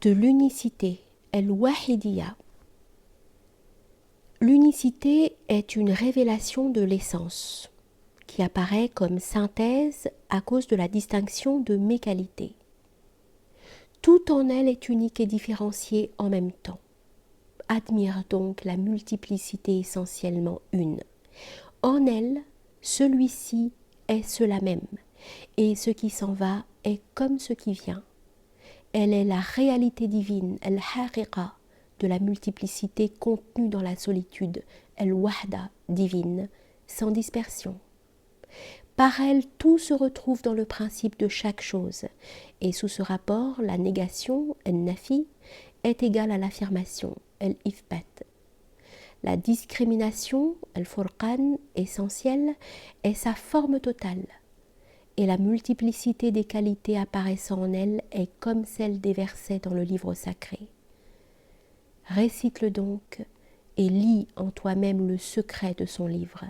de l'unicité, al-wahidiyya. L'unicité est une révélation de l'essence, qui apparaît comme synthèse à cause de la distinction de mes qualités. Tout en elle est unique et différencié en même temps. Admire donc la multiplicité essentiellement une. En elle, celui-ci est cela même, et ce qui s'en va est comme ce qui vient. Elle est la réalité divine, al-haqiqa, de la multiplicité contenue dans la solitude, al-wahda, divine, sans dispersion. Par elle, tout se retrouve dans le principe de chaque chose, et sous ce rapport, la négation, al-nafi, est égale à l'affirmation, al-ithbat. La discrimination, al-furqan, essentielle, est sa forme totale, et la multiplicité des qualités apparaissant en elle est comme celle des versets dans le livre sacré. Récite-le donc et lis en toi-même le secret de son livre,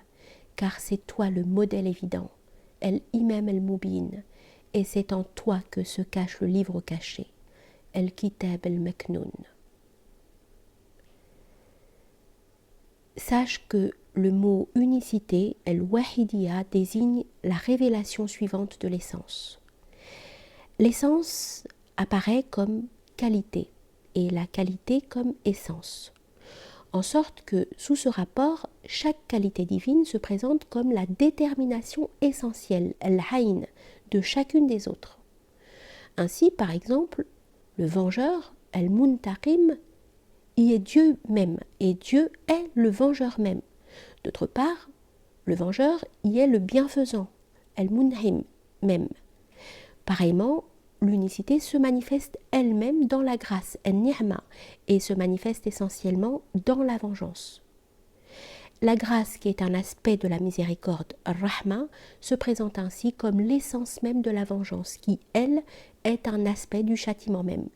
car c'est toi le modèle évident, el-imam el-mubin, et c'est en toi que se cache le livre caché, el-kitab el-maknoun. Sache que le mot unicité, el-wahidiyya, désigne la révélation suivante de l'essence. L'essence apparaît comme qualité et la qualité comme essence. En sorte que, sous ce rapport, chaque qualité divine se présente comme la détermination essentielle, el-hayn, de chacune des autres. Ainsi, par exemple, le vengeur, el-muntaqim, y est Dieu même, et Dieu est le vengeur même. D'autre part, le vengeur y est le bienfaisant, el-munhim même. Pareillement, l'unicité se manifeste elle-même dans la grâce, el-ni'ma, et se manifeste essentiellement dans la vengeance. La grâce, qui est un aspect de la miséricorde, ar-rahma, se présente ainsi comme l'essence même de la vengeance, qui, elle, est un aspect du châtiment même.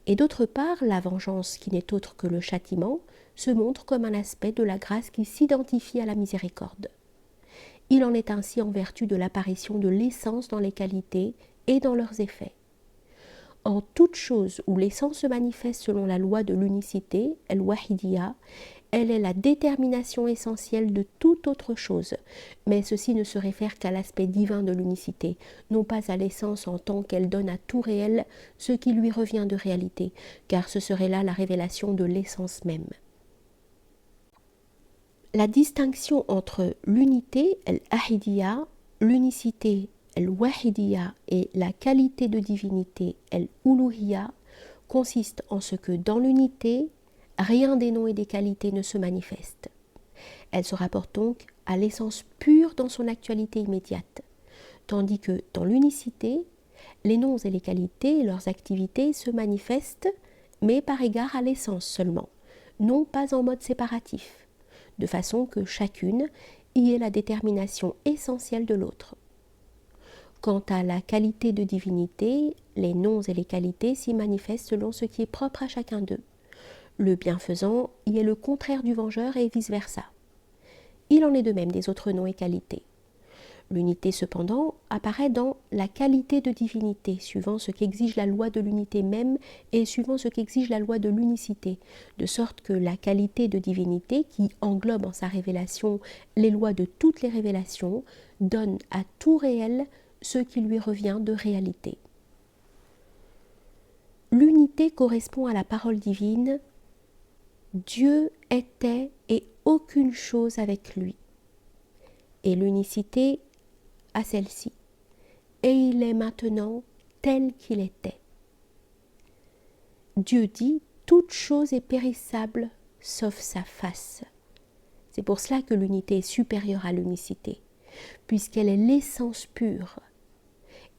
Et d'autre part, la vengeance, qui n'est autre que le châtiment, se montre comme un aspect de la grâce qui s'identifie à la miséricorde. Il en est ainsi en vertu de l'apparition de l'essence dans les qualités et dans leurs effets. En toute chose où l'essence se manifeste selon la loi de l'unicité, el-wahidiyya, elle est la détermination essentielle de toute autre chose, mais ceci ne se réfère qu'à l'aspect divin de l'unicité, non pas à l'essence en tant qu'elle donne à tout réel ce qui lui revient de réalité, car ce serait là la révélation de l'essence même. La distinction entre l'unité, el-ahidiyya, l'unicité, el-wahidiyya, et la qualité de divinité, el-uluhiyya, consiste en ce que dans l'unité, rien des noms et des qualités ne se manifeste. Elle se rapporte donc à l'essence pure dans son actualité immédiate, tandis que dans l'unicité, les noms et les qualités et leurs activités se manifestent, mais par égard à l'essence seulement, non pas en mode séparatif, de façon que chacune y est la détermination essentielle de l'autre. Quant à la qualité de divinité, les noms et les qualités s'y manifestent selon ce qui est propre à chacun d'eux. Le bienfaisant y est le contraire du vengeur et vice-versa. Il en est de même des autres noms et qualités. L'unité cependant apparaît dans la qualité de divinité, suivant ce qu'exige la loi de l'unité même et suivant ce qu'exige la loi de l'unicité, de sorte que la qualité de divinité, qui englobe en sa révélation les lois de toutes les révélations, donne à tout réel ce qui lui revient de réalité. L'unité correspond à la parole divine. Dieu était et aucune chose avec lui. Et l'unicité à celle-ci. Et il est maintenant tel qu'il était. Dieu dit, toute chose est périssable sauf sa face. C'est pour cela que l'unité est supérieure à l'unicité, puisqu'elle est l'essence pure,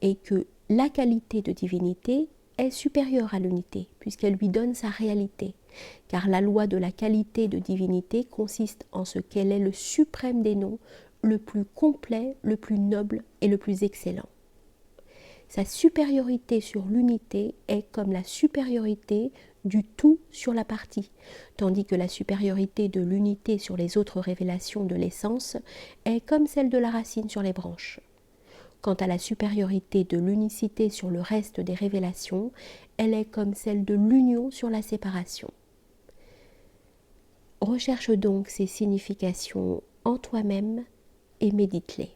et que la qualité de divinité est supérieure à l'unité, puisqu'elle lui donne sa réalité, car la loi de la qualité de divinité consiste en ce qu'elle est le suprême des noms, le plus complet, le plus noble et le plus excellent. Sa supériorité sur l'unité est comme la supériorité du tout sur la partie, tandis que la supériorité de l'unité sur les autres révélations de l'essence est comme celle de la racine sur les branches. Quant à la supériorité de l'unicité sur le reste des révélations, elle est comme celle de l'union sur la séparation. Recherche donc ces significations en toi-même et médite-les.